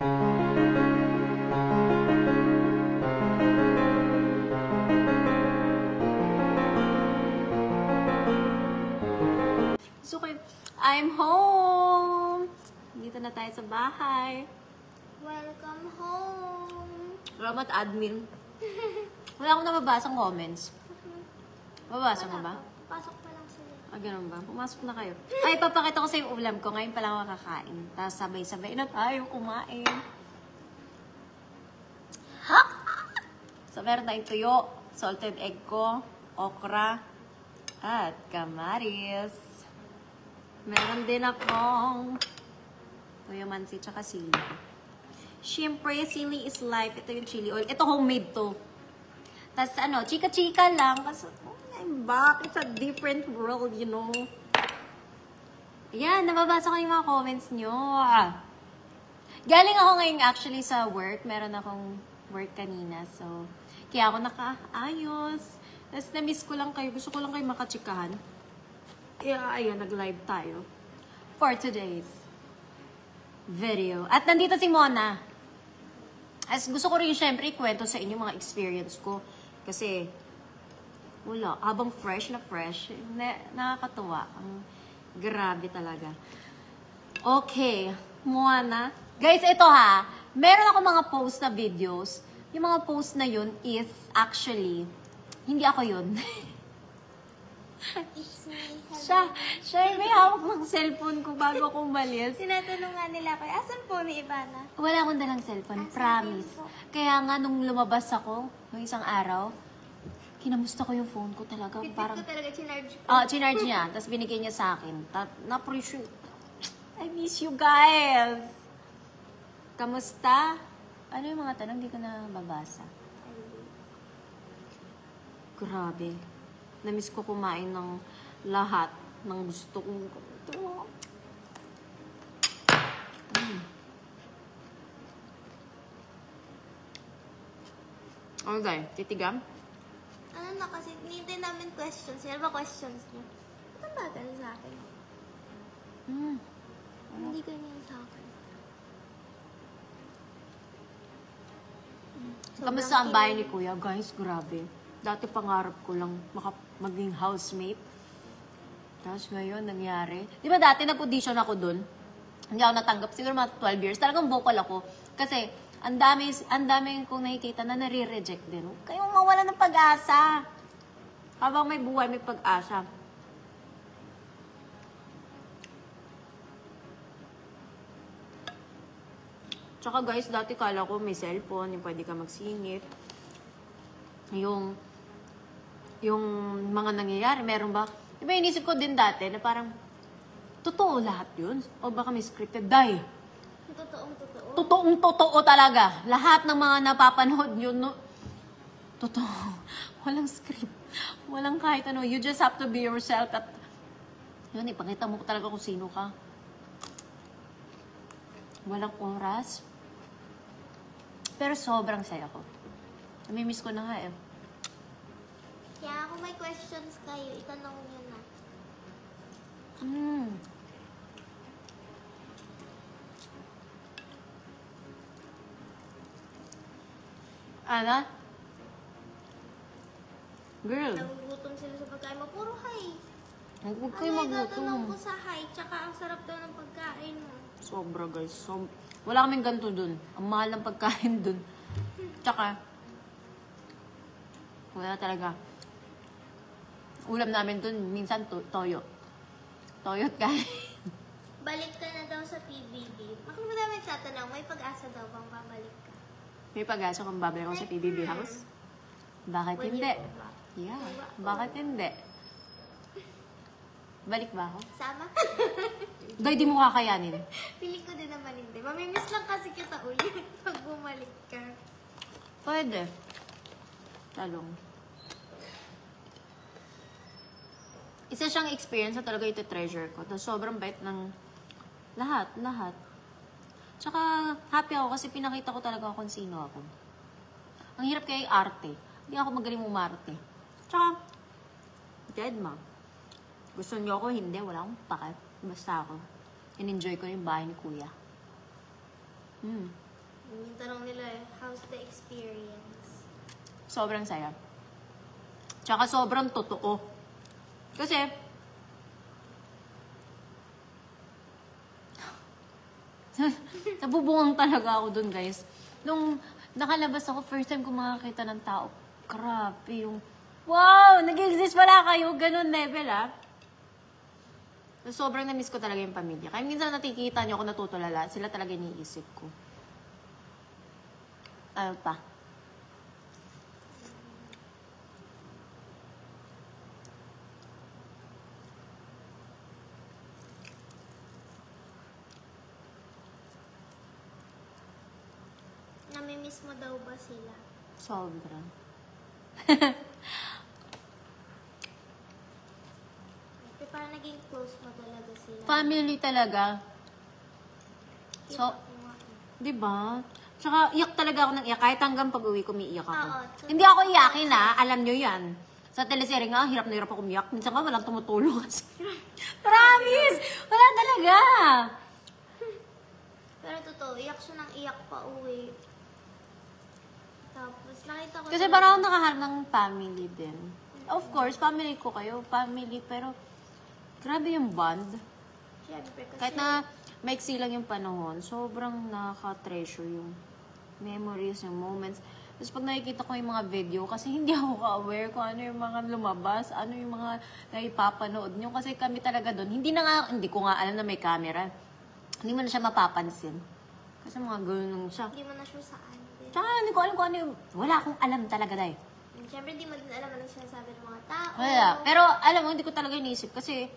So, I'm home! Dito na tayo sa bahay. Welcome home! Salamat, admin. Wala akong nababasang comments. Mababasa mo ba? Pasok pa lang sila. Ah, ganun ba? Pumasok na kayo. Ay, papakita ko sa yung ulam ko. Ngayon pa lang makakain. Tapos sabay-sabay na tayo kumain. Ha! So, meron tayong tuyo, salted egg ko, okra, at kamaris. Meron din akong tuyo mansi, tsaka sili. Siyempre, sili is life. Ito yung chili oil. Ito homemade to. Tapos ano, chika-chika lang. Kasi, I'm back. It's a different world, you know. Ayan, nababasa ko yung mga comments nyo. Galing ako ngayon actually sa work. Meron akong work kanina. So, kaya ako nakaayos. Tapos na-miss ko lang kayo. Gusto ko lang kayo makachikahan. Kaya, ayun, nag-live tayo. For today's video. At nandito si Mona. As gusto ko rin syempre ikwento sa inyo mga experience ko. Kasi, wala. Habang fresh na fresh, nakakatuwa. Ang grabe talaga. Okay. Mona. Guys, ito ha. Meron ako mga post na videos. Yung mga post na yun is actually, hindi ako yun. It's me. Siya may hawak ng cellphone ko bago ako umalis. Tinatanungan nila ako, asan po ni Ivana? Wala akong dalang cellphone, Asan promise. din po? Kaya nga, nung lumabas ako, nung isang araw, kinamusta ko yung phone ko talaga. Pitit Parang, ko talaga, chinarge ko. chinarge niya. Tapos binigay niya sa akin. Na-appreciate. I miss you guys! Kamusta? Ano yung mga tanong? Hindi ko na babasa. Grabe. Namiss ko kumain ng lahat ng gusto kong ito. Okay, titigam? Ano na kasi, hinihintay namin questions. Yan ba questions niyo? Ba't ang bagal sa akin? Hindi ganyan sa akin. Kamusta ang bahay ni Kuya? Guys, grabe. Dati pangarap ko lang maging housemate. Tapos ngayon, nangyari. Di ba dati nag-audition ako dun? Hindi ako natanggap. Siguro mga 12 years. Talagang vocal ako. Kasi, ang dami kong nakikita na nare-reject din. Kayong mawala ng pag-asa. Habang may buhay, may pag-asa. Tsaka guys, dati kala ko may cellphone, yung pwede ka magsingit. Yung mga nangyayari, meron ba? Diba inisip ko din dati na parang, totoo lahat yun? O baka may scripted? Die! Totoong-totoo. Totoong-totoo talaga. Lahat ng mga napapanood yun, no? Totoo. Walang script. Walang kahit ano. You just have to be yourself at yun, ipakita mo talaga kung sino ka. Walang oras. Pero sobrang saya ko. Namimiss ko na nga eh. Kaya kung may questions kayo, itanong niyo na. Ana? Girl. Nagugutom sila sa pagkain mo. Puro hi. Huwag Ano kayo yung tatanong magutom. ko sa hi? Tsaka ang sarap daw ng pagkain mo. Sobra guys. Wala kaming ganito dun. Ang mahal ng pagkain dun. Tsaka, wala talaga. Ulam namin dun, minsan toyo. Toyo't kain. Balik ka na daw sa PBB. Ako madami tatanong, may pag-asa daw bang babalik ka? May pag-asa kung babalik ako sa PBB house? Bakit Will hindi? you go back? Yeah, bakit hindi? Balik ba ako? Sama? Dahil di mo kakayanin. Piling ko din naman hindi. Mamimiss lang kasi kita ulit pag bumalik ka. Pwede. Talong. Isa siyang experience na talaga ito treasure ko. Tapos sobrang bait ng lahat. Tsaka happy ako kasi pinakita ko talaga kung sino ako. Ang hirap kaya arte. Hindi ako magaling umarte. Tsaka, dead ma. Gusto niyo ako, hindi. Wala akong pakat. Basta ako. In-enjoy ko yung bahay ni Kuya. Yung tanong nila eh, how's the experience? Sobrang saya. Tsaka sobrang totoo. Kasi, nabubungang talaga ako dun, guys. Nung nakalabas ako, first time ko makakita ng tao, grabe yung, wow, nag-exist pala kayo, ganun level, ah. Sobrang na-miss ko talaga yung pamilya. Kaya minsan nakikita niyo ako natutulala, sila talaga iniisip ko. Ano pa? Namimiss mo daw ba sila? Sobrang. Pero parang naging close mo talaga sila. Family talaga. So, di ba? Tsaka, iyak talaga ako ng iyak. Kahit hanggang pag-uwi ko, umiiyak ako. Oo, Hindi ako iyakin, ha? Alam nyo yan. Sa teleserye nga, hirap na hirap ako umiyak. Minsan nga, walang tumutulong kasi. Promise! Wala talaga! Pero totoo, iyak siya ng iyak pa uwi. Tapos, nakita ko Kasi parang ako nakaharap ng family din. Of course, family ko kayo. Family, pero grabe yung bond. Siyempre, kasi Kahit na maiksi lang yung panahon, sobrang nakaka-treasure yung memories, yung moments. Tapos pag nakikita ko yung mga video, kasi hindi ako ka-aware kung ano yung mga lumabas, ano yung mga naipapanood nyo. Kasi kami talaga doon, hindi ko nga alam na may camera. Hindi mo na siya mapapansin. Kasi mga ganun siya. hindi mo na sure saan din. Tsaka hindi ko alam kung ano yung, wala akong alam talaga dahil. Siyempre, hindi mo din alam ano sinasabi ng mga tao. Wala. Pero alam mo, hindi ko talaga inisip kasi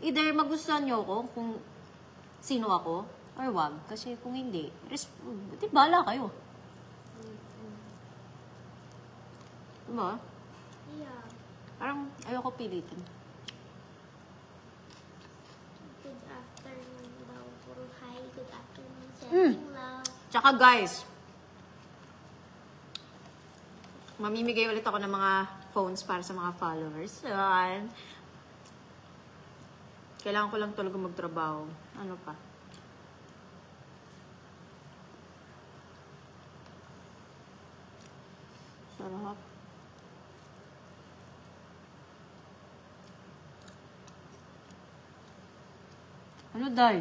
either magustuhan nyo ako kung sino ako or wag. Kasi kung hindi, di bala kayo. Diba? Yeah. Parang ayoko pilitin. Good afternoon daw. Puro hi, good afternoon. Mm. Sending love. Tsaka guys, mamimigay ulit ako ng mga phones para sa mga followers. Yan. Kailangan ko lang talaga magtrabaho. Ano pa? Sarap. Ano, Day?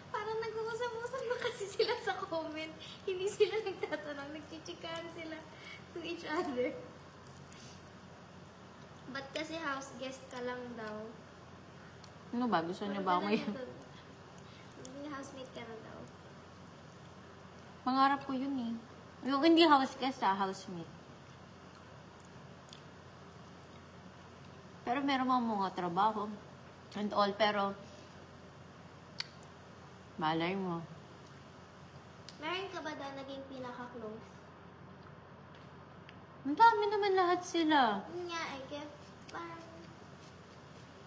Parang nag-uusap-usap na kasi sila sa comment. Hindi sila nagtatanong. Nagchichikahan sila to each other. Ba't kasi house guest ka lang daw? Ano ba? Gusto niyo ba ako ngayon? Hindi housemate ka na daw. Pangarap ko yun eh. Yung hindi house guest housemate. Pero meron mga trabaho and all, pero malay mo. Meron ka ba daw naging pinaka-close? Ang dami naman lahat sila. Yun nga eh, kaya parang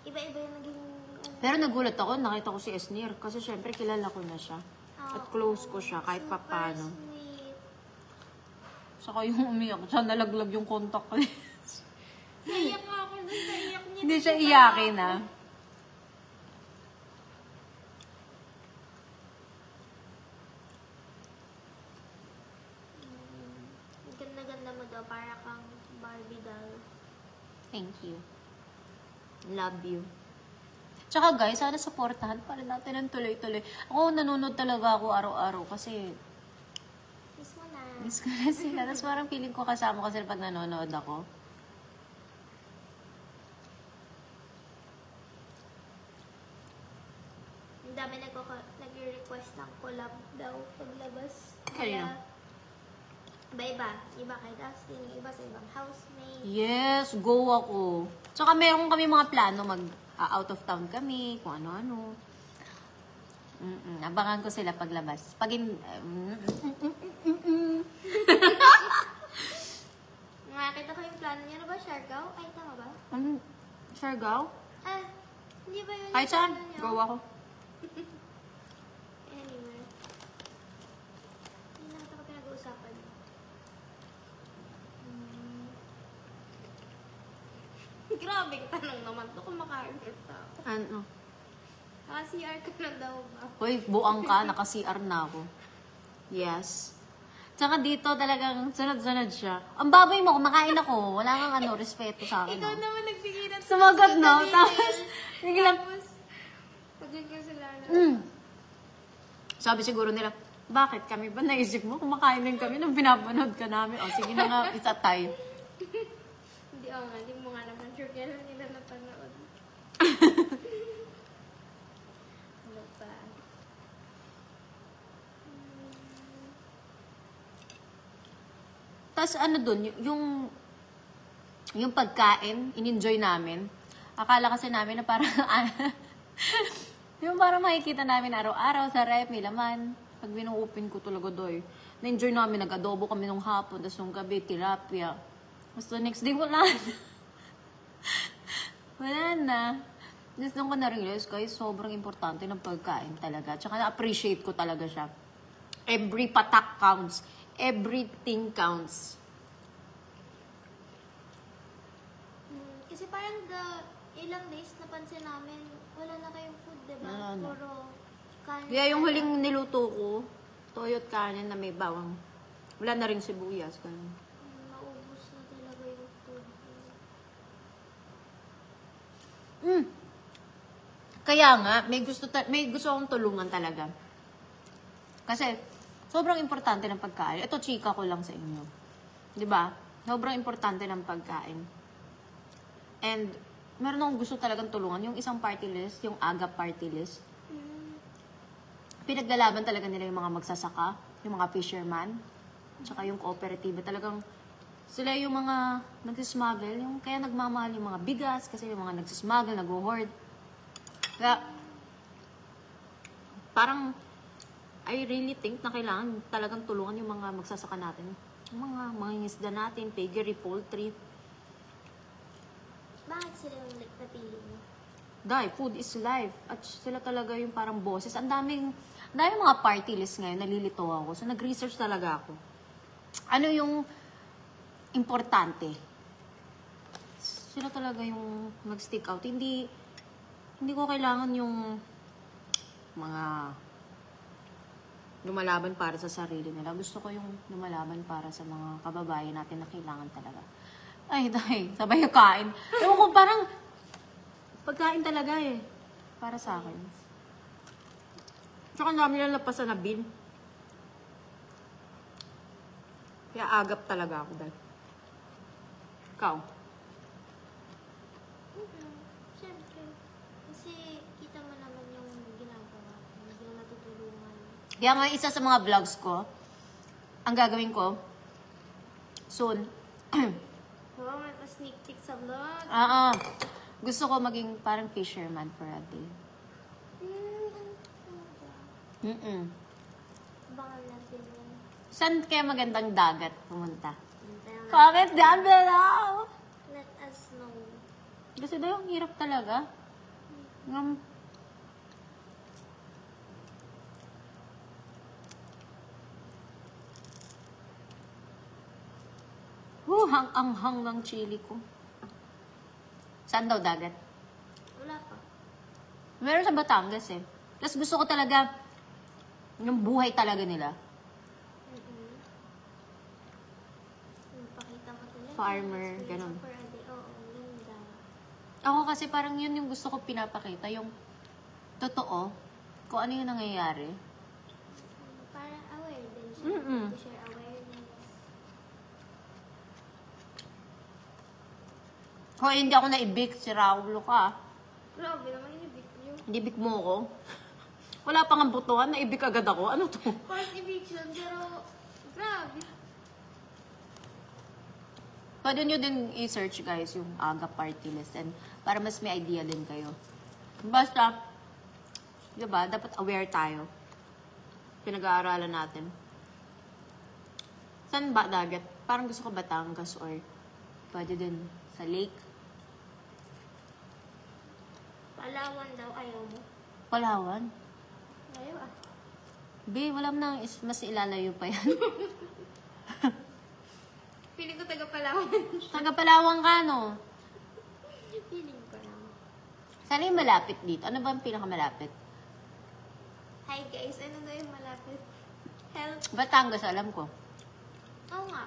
iba-iba yung naging Pero nagulat ako, nakita ko si Esnir. Kasi syempre kilala ko na siya. At close ko siya kahit super papano. sweet. Saka yung umiyak siya, nalaglag yung contact lens. Naiyak ako dun sa iyak niya. Hindi siya iyakin ah. Ang ganda-ganda mo daw, para kang Barbie doll. Thank you. Love you. Tsaka guys, sana supportahan para natin ang tuloy-tuloy. Ako, nanonood talaga ako araw-araw kasi Miss mo na. miss ko na sila. Tapos parang feeling ko kasama ko sila pag nanonood ako. Ang dami nag-request ng collab daw paglabas. Kanino? Iba-iba. Iba kay Dustin, yung iba sa ibang housemate. Yes, go ako. Tsaka meron kami mga plano out of town kami, kung ano-ano. Abangan ko sila paglabas. Nakakita ko yung plano niya. Ano ba? Siargao? Ay, tama ba? Siargao? Ah, hindi ba yun? Kahit yung saan, plano niya? go ako. Anyway. Hindi nakita ko pinag-uusapan. Grabe, tanong naman to kung maka-order pa ako. Ano? Naka-CR ka na daw ba? Hoy, buang ka, naka-CR na ako. Yes. Tsaka dito talagang sunod-sunod siya. Ang baboy mo, kumakain ako. Wala kang ano, respeto sa akin. Ikaw No? naman nagbigay ng Sumagot, no? kanina. Tapos, biglang, Tapos, pagiging sila na. sabi siguro nila, bakit kami ba naisip mo? Kumakain din kami nung pinapanood ka namin. O, sige na nga, isa tayo. Hindi, nga, hindi mo nga naman sure kailan nila napanood. Ano pa? Tapos ano dun, yung pagkain, in-enjoy namin. Akala kasi namin na parang, yung parang makikita namin araw-araw sa rep, may laman. Pag binuupin ko talaga doy. Na-enjoy namin, nag-adobo kami nung hapon, tapos nung gabi, tilapia. Tapos the next day, wala na. Wala na. Tapos nung ko na-realize, guys, sobrang importante ng pagkain talaga. Tsaka na-appreciate ko talaga siya. Every patak counts. Everything counts. Kasi parang ilang days napansin namin, wala na kayong food, diba? Wala na. Puro kanin. Kaya yung huling niluto ko, toyo at kanin na may bawang. Wala na rin sibuyas. Ganun. Maubos na talaga yung food. Kaya nga, may gusto akong tulungan talaga. Kasi, sobrang importante ng pagkain. Ito, chika ko lang sa inyo. 'Di ba? Sobrang importante ng pagkain. And, meron akong gusto talagang tulungan. Yung isang party list, yung AGA party list. Pinaglalaban talaga nila yung mga magsasaka, yung mga fisherman, tsaka yung kooperatiba. Talagang, sila yung mga nagsismuggle, yung kaya nagmamahal yung mga bigas, kasi yung mga nagsismuggle, nag-hoard. Kaya, parang, I really think na kailangan talagang tulungan yung mga magsasaka natin. Yung mga mangingisda natin, piggery, poultry. Bakit sila yung napili mo? Dahil food is life. At sila talaga yung parang bosses. Ang daming mga party list ngayon, nalilito ako. So, nag-research talaga ako. Ano yung importante? Sila talaga yung mag-stick out. Hindi ko kailangan yung mga lumalaban para sa sarili nila. Gusto ko yung lumalaban para sa mga kababayan natin na kailangan talaga. Ay, sabay yung kain. Ewan ko, parang pagkain talaga eh. Para sa akin. Tsaka ang dami lang lapasan na bin. Kaya agap talaga ako dahil. Ikaw? Siyempre. Kasi kita mo naman yung ginagawa. Hindi mo natutulungan. Kaya nga isa sa mga vlogs ko, ang gagawin ko, soon, Oo, may pa-sneak peek sa vlog. gusto ko maging parang fisherman for a day. Baka natin yun. Saan kaya magandang dagat pumunta? Hintayin natin. Comment down below! Let us know. Kasi daw, ang hirap talaga. Ang ng chili ko. Saan daw dagat? Wala pa. Meron sa Batangas eh. Tapos gusto ko talaga, yung buhay talaga nila. Pakita mo talaga. Farmer, ganun. For a day. Oo, ganda. Ako kasi parang yun yung gusto ko pinapakita, yung totoo, kung ano yung nangyayari. Para aware din siya. To share awareness. Kung hindi ako naibig, si Raulo ka. Grabe naman inibig niyo. Inibig mo ako. Wala pang ang butuhan, naibig agad ako. Ano to? First eviction, pero grabe. Pwede nyo din i-search guys yung AGA party list and para mas may idea din kayo. Basta, diba, dapat aware tayo. Pinag-aaralan natin. Saan ba dagat? Parang gusto ko Batangas or pwede din sa lake. Palawan daw, ayaw mo. Palawan? Ayaw ah. Be, wala mo nang mas ilalayo pa yan. Feeling ko taga Palawan. Taga Palawan ka, no? Feeling ko lang. Sana yung malapit dito. Ano ba ang pinakamalapit? Hi guys, ano daw yung malapit? Help. Batangas, alam ko. Oo nga.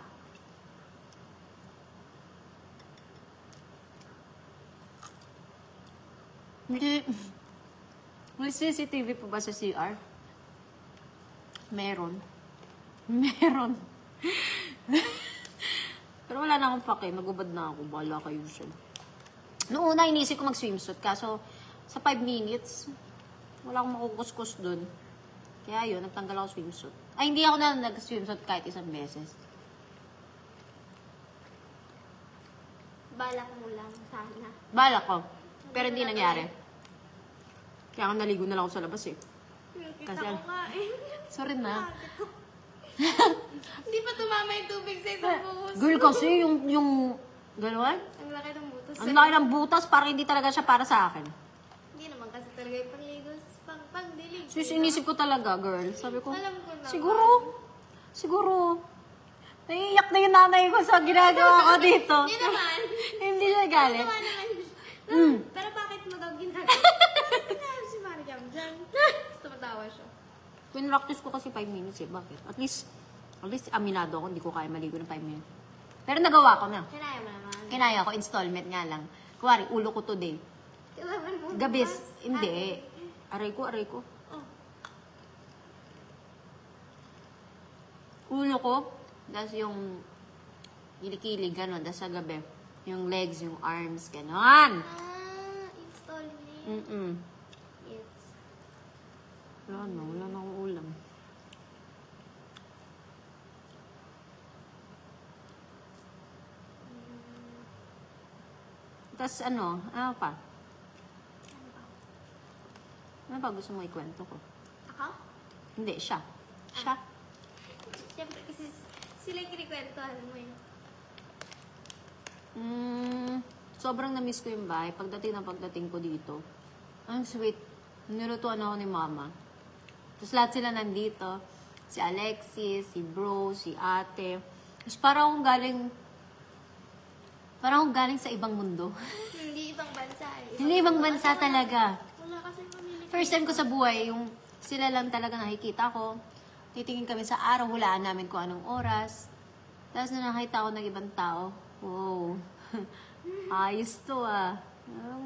Hindi. May CCTV po ba sa CR? Meron. Meron. Pero wala na akong pake. Nagubad na ako. Bahala kayo siya. Noong una, inisip ko mag-swimsuit. Kaso, sa 5 minutes, wala akong makukuskus dun. Kaya yun, nagtanggal ako swimsuit. Ay, hindi ako na nag-swimsuit kahit isang beses. Balak mo lang sana. Bala ko. Pero hindi nangyari. Kaya ako naligo na lang ako sa labas eh. Kita Kasi, ko nga eh. sorry na. Hindi pa tumama yung tubig sa isang buhos. Girl, kasi yung gano'n? Ang laki ng butas. Ang laki ng butas, parang hindi talaga siya para sa akin. Hindi naman kasi talaga yung pangligo. Pagdilig. So, inisip ko talaga, girl. Sabi ko, Alam ko naman. siguro, naiiyak na yung nanay ko sa ginagawa ko dito. Hindi naman. Hindi siya galit. Tama naman. Pero bakit mo daw ginagawa? Bakit si Mariam dyan? Gusto matawa siya. Pinractice ko kasi 5 minutes eh. Bakit? At least aminado ako, hindi ko kaya maligo ng 5 minutes. Pero nagawa ko na. Kinaya mo naman. Kinaya ko, installment nga lang. Kuwari, ulo ko today. Kailangan mo. Gabis, hindi. Aray ko. Oh. Ulo ko, tapos yung kilikili, gano'n. Tapos sa gabi, yung legs, yung arms, gano'n. Installment. Yes. Wala na akong ulam. Tapos ano pa? Ano pa gusto mo ikwento ko? Ako? Hindi, siya. Siya? Siyempre kasi sila yung kinikwentuhan mo eh. Sobrang na-miss ko yung bahay. Pagdating ko dito, ang sweet. Nilutuan ako ni Mama. Tapos lahat sila nandito. Si Alexis, si Bro, si Ate. Tapos parang akong galing sa ibang mundo. Hindi ibang bansa eh. Hindi ibang bansa talaga. Wala kasi pamilya. First time ko sa buhay, yung sila lang talaga nakikita ko. Titingin kami sa araw, hulaan namin kung anong oras. Tapos na nakita ko ng ibang tao. Wow. Ayos to ah.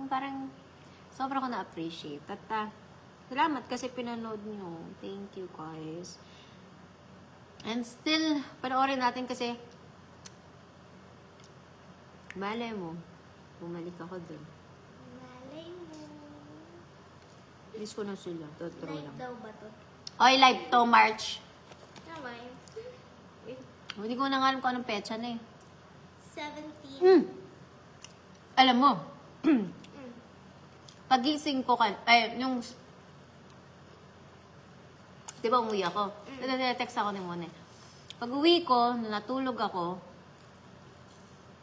Parang sobrang ko na-appreciate. At salamat kasi pinanood nyo. Thank you guys. And still, panoorin natin kasi malay mo, bumalik ako dun. Malay mo. Miss ko na sila. Totoo Live lang. daw ba to? Oy, live to, March. Tama yun. Wait. Hindi ko na nga alam kung anong petsa na eh. 17. Alam mo, pagising ko, yung, di ba umuwi ako? Text ako ni Mone. Pag uwi ko, natulog ako,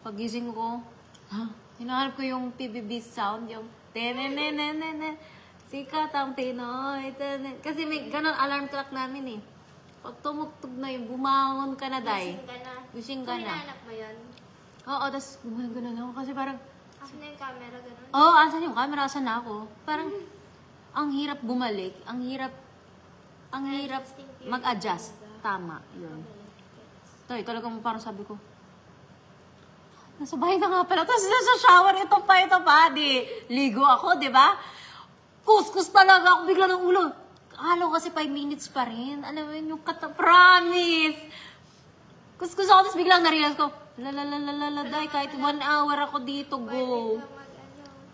pagising ko, hinahanap ko yung PBB sound, yung tenenenenenen, sikat ang Pinoy, kasi may ganon alarm clock namin eh. Pag tumugtog na yung bumangon ka na, day. Gising ka na. Hinahanap mo yun? Oo, tapos gumagano ako kasi parang, Asan na yung camera, gano'n? oo, asan yung camera? Asan na ako? Parang, ang hirap bumalik. Ang hirap mag-adjust. Tama, yun. Tay, talagang parang sabi ko, nasa bahay na nga pala. Tapos nasa shower, ito pa, di. Ligo ako, di ba? Kuskus talaga ako bigla ng ulo. Halo kasi 5 minutes pa rin. Alam mo yun, yung promise. Kuskus ako, tapos biglang na-realize ko, day, kahit 1 hour ako dito, go.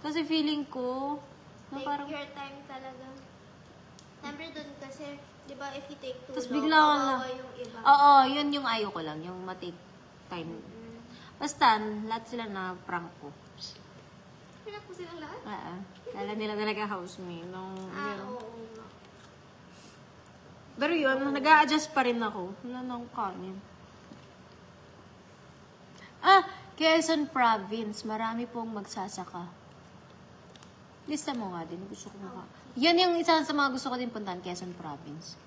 Kasi feeling ko, na Take parang, your time talaga. Siyempre dun kasi, di ba, if you take too tapos long, bigla ko na, kawawa yung iba. oo, yun yung ayaw ko lang, yung matake time. Basta, lahat sila na prank ko. Pinak ko silang lahat? Kala nila talaga housemate. Oo nga. Pero yun, nag-a-adjust pa rin ako. Wala na akong kanin. Quezon Province. Marami pong magsasaka. Lista mo nga din. Gusto ko maka. Yan yung isa sa mga gusto ko din puntahan, Quezon Province.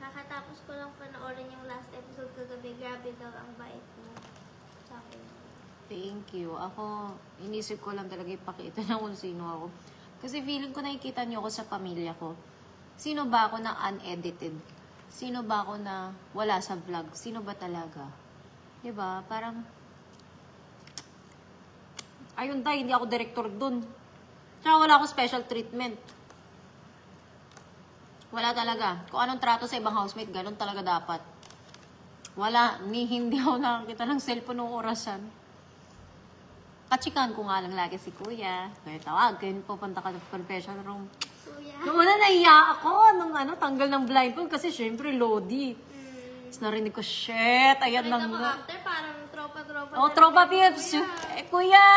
Kakatapos ko lang panoorin yung last episode kagabi. Grabe daw ang bait mo sa akin. Thank you. Ako, inisip ko lang talaga ipakita na kung sino ako. Kasi feeling ko nakikita niyo ako sa pamilya ko. Sino ba ako na unedited? Sino ba ako na wala sa vlog? Sino ba talaga? Diba? Parang, ayun tayo, hindi ako director dun. Tsaka wala akong special treatment. Wala talaga. Kung anong trato sa ibang housemate, ganun talaga dapat. Wala. Hindi ako nakakita ng cellphone ng orasan. Kachikan ko nga lang lagi si Kuya. Kaya tawag, kaya pupunta ka sa confession room. Kuya. Noong una, nahiya ako nung tanggal ng blindfold kasi syempre, Lodi. Tapos narinig ko, shit, ayan Nakita lang mo nga. after, parang tropa-tropa. Oh, na tropa rin. pips. Kuya!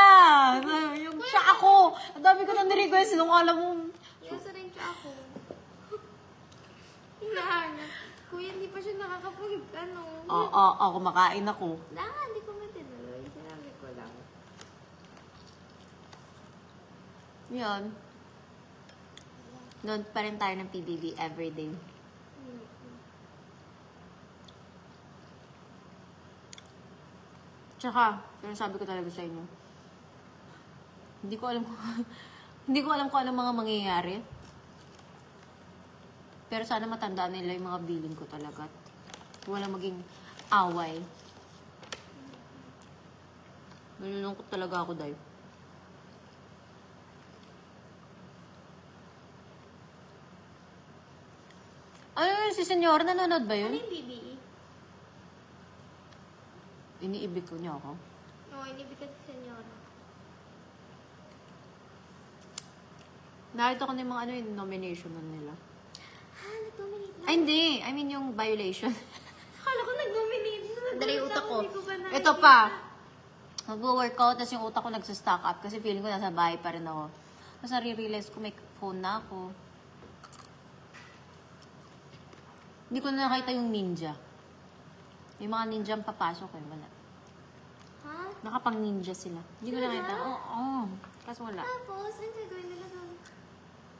Yung siya ako. Ang dami ko nang nirequest. Nung alam mo, Yes, rin siya ako. Hinahanap. Kuya, hindi pa siya nakakapag, ako makain ako. Hindi ko matinuloy. Sinabi ko lang. Yun. Noon pa rin tayo ng PBB everyday. Tsaka, pero sabi ko talaga sa inyo, hindi ko alam hindi ko alam kung ano mga mangyayari. Pero sana matandaan nila yung mga billing ko talaga. At wala maging away. Nalulungkot talaga ako dahil. Ano yun, si Senyor? Nanonood ba Ano yun? yung BBE? Iniibig ko niya ako. Oo, inibigay si Senyora. Narito ko na yung mga yung nomination nila. Nag-dominate na? Ay, hindi. I mean, yung violation. Akala ko nag-dominate na. Dali yung utak ko. Hindi ko ba nakikita? Ito pa. Mag-workout, tapos yung utak ko nagsa-stock up kasi feeling ko nasa bahay pa rin ako. Tapos nare-realize ko may phone na ako. Hindi ko na nakita yung ninja. Yung mga ninja ang papasok eh, wala. Ha? Nakapang ninja sila. Hindi ko nakita. Oo. Kaso wala. Tapos, ang gagawin nila doon?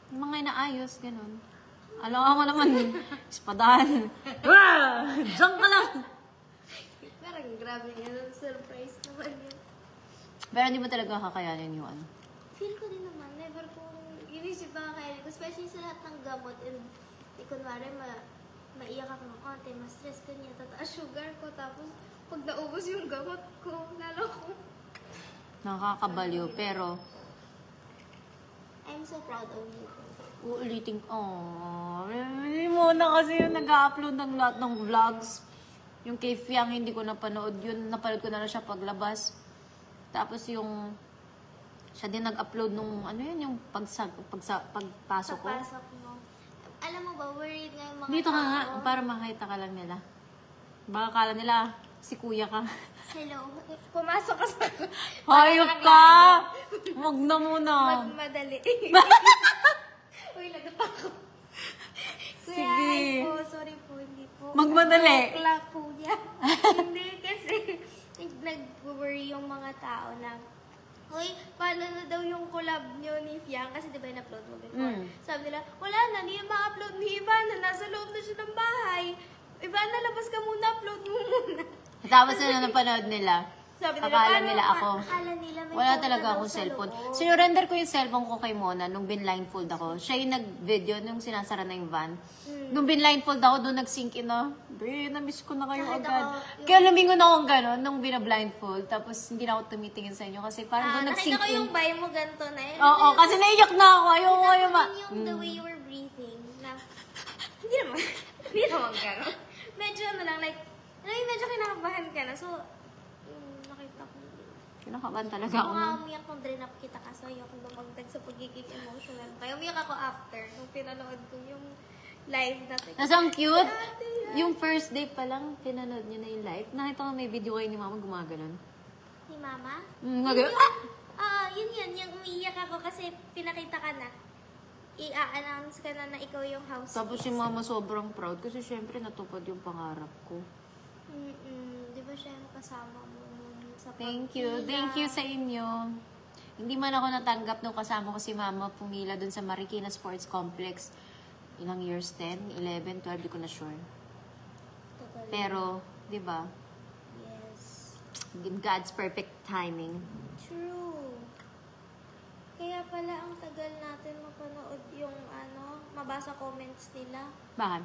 Yung mga inaayos, ganun. Alam ako naman, espadahan. Wah! Diyan ka lang! Parang grabe nga, surprise naman yun. Pero hindi mo talaga kakayanin yung ano. Feel ko din naman, never kong inisip na kakayanin ko. Especially sa lahat ng gamot. And, kunwari, maiyak ako ng konti, ma-stress ka niya, tataas sugar ko. Tapos, pag naubos yung gamot ko, lalo ko. Nakakabaliw, pero I'm so proud of you. uulitin ko. Hindi mo na kasi yung nag-upload ng lahat ng vlogs. Yung kay Fiang, hindi ko napanood yun. Napanood ko na lang siya paglabas. Tapos yung siya din nag-upload nung yung pagpasok ko. Pagpasok mo. Alam mo ba, worried nga yung mga Dito ka nga, tao. para makita ka lang nila. Baka kala nila, si kuya ka. Hello. Pumasok ka sa... Hayop ka! Huwag na muna. Magmadali. Uy, lagot ako. Kuya, Sige. hi po. Sorry po, hindi po. Magmadali. Bakla, kuya. Hindi, kasi nag-worry yung mga tao na, uy, paano na daw yung collab nyo ni Fiang? Kasi di ba in-upload mo before? Sabi nila, wala na, hindi ma-upload ni Ivana. Nasa loob na siya ng bahay. Ivana, labas ka muna, upload mo muna. Tapos na napanood nila. Sabi nila, Akala paano- nila ako. Akala nila may Wala phone talaga na daw akong sa cellphone. loob. Sinurrender ko yung cellphone ko kay Mona nung binblindfold ako. Siya yung nag-video nung sinasara na yung van. Nung binblindfold ako, doon nag-sink in na, Be, na-miss ko na kayo Kahit agad. ako, Kaya lumingon ako gano'n nung binablindfold. Tapos hindi na ako tumitingin sa inyo kasi parang doon Nakita nag-sink ko in. yung buy mo ganito na yun. Oo, kasi naiyak na ako. Ayaw ko kayo ma... Yung the way you were breathing, na, hindi naman gano'n. Medyo like, medyo kinakabahan ka na. So, nakita ko. Kinakabahan talaga ako. Mga umiyak kung drinap kita kasi ayoko dumagdag sa pagiging emotional. Kaya umiyak ako after, nung pinanood ko yung live natin. Tapos ang cute. Yung first day pa lang, pinanood niyo na yung live. Nakita ko may video kayo ni Mama gumaganon. Ni Mama? Gumaganon. Yun, yung umiiyak ako kasi pinakita ka na. I-announce ka na ikaw yung house. Tapos si Mama sobrang proud kasi syempre natupad yung pangarap ko. Di ba siya yung kasama mo sa Thank you. pagpila? Thank you sa inyo. Hindi man ako natanggap nung kasama ko si Mama pumila dun sa Marikina Sports Complex. Ilang years? 10, 11, 12, di ko na sure. Pero, di ba? Yes. In God's perfect timing. True. Kaya pala ang tagal natin mapanood yung mabasa comments nila. Bakit?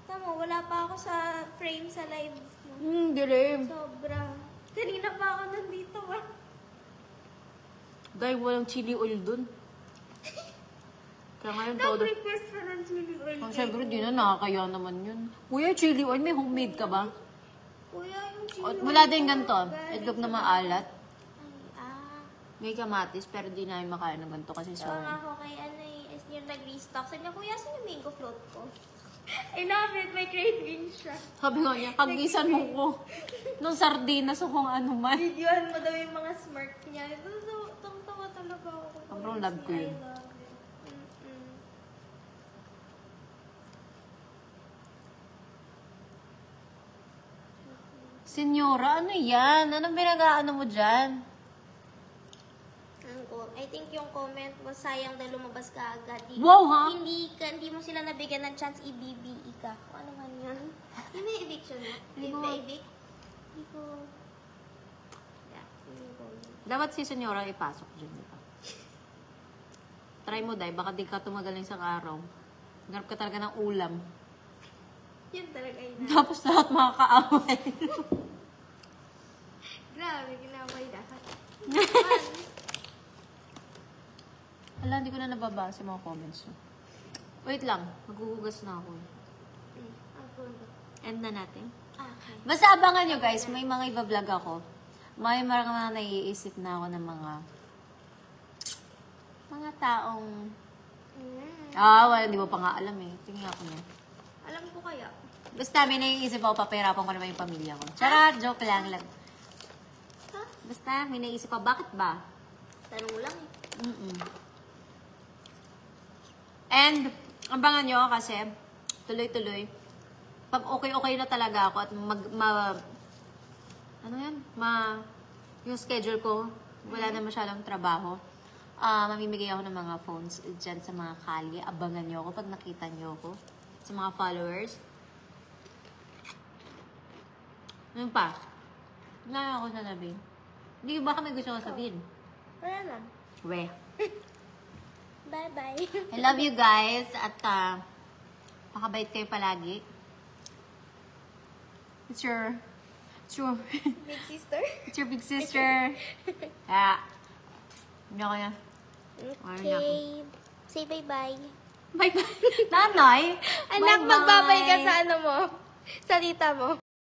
Tama, wala pa ako sa frame sa live mo. Dilim. Sobra. Kanina pa ako nandito Dahil walang chili oil dun. Kaya ngayon todo. Nag-request pa ng chili oil. Oh, syempre, di na nakakaya naman yun. Kuya, chili oil, may homemade ka ba? Kuya, yung chili O, oil. wala din ganito. galing Itlog na sa- maalat. Ay, May kamatis, pero di namin makain ng ganito kasi So, nga ako kay yung nag-restock. Sabi niya, kuya, saan yung mango float ko? I love it. May craving siya. Sabi nga niya, hagisan mo ko ng sardinas o kung ano man. Videohan mo daw yung mga smirk niya. Tungtawa talaga ako. Sobrang love ko yun. I love it. Senyora, ano yan? Anong pinag-aano mo dyan? I think yung comment was sayang dahil lumabas ka agad. Wow, ha? Hindi mo sila nabigyan ng chance i-BBE ka. Kung ano man yun. Hindi may eviction mo? Hindi ko- ba evict? Hindi ko... Yeah, hindi ko. Dapat si Senyora ipasok dyan. Diba? Try mo, Day. Baka di ka tumagaling sa araw. Ganap ka talaga ng ulam. Yun talaga yun. Tapos lahat makakaaway. Grabe, ginaway lahat. Hala, hindi ko na nababasa mga comments. Wait lang. Maghuhugas na ako. End na natin. Okay. Basta abangan nyo guys, may mga iba-vlog ako. May mga naiisip na ako ng mga taong... wala, hindi mo pa nga alam eh. Tingnan ako niya. Alam ko kaya. Basta may naiisip ako, papahirapan ko naman yung pamilya ko. Charot, joke lang. Ha? Basta may naiisip ako, bakit ba? Tanong mo lang eh. And, abangan nyo kasi, tuloy-tuloy, pag okay na talaga ako at yung schedule ko, wala na masyadong trabaho, mamimigay ako ng mga phones dyan sa mga kalye. Abangan nyo ako pag nakita nyo ako sa mga followers. Ano pa? Wala ako sasabihin. Hindi ba may gusto ko sabihin? Wala lang. We. Bye-bye. I love you guys at makabait kayo palagi. It's your Big sister. it's your big sister. Hindi ako yan. Okay. Say bye-bye. Bye-bye. Nanay. Anak, Bye-bye. magbabay ka sa ano mo. Sa tita mo.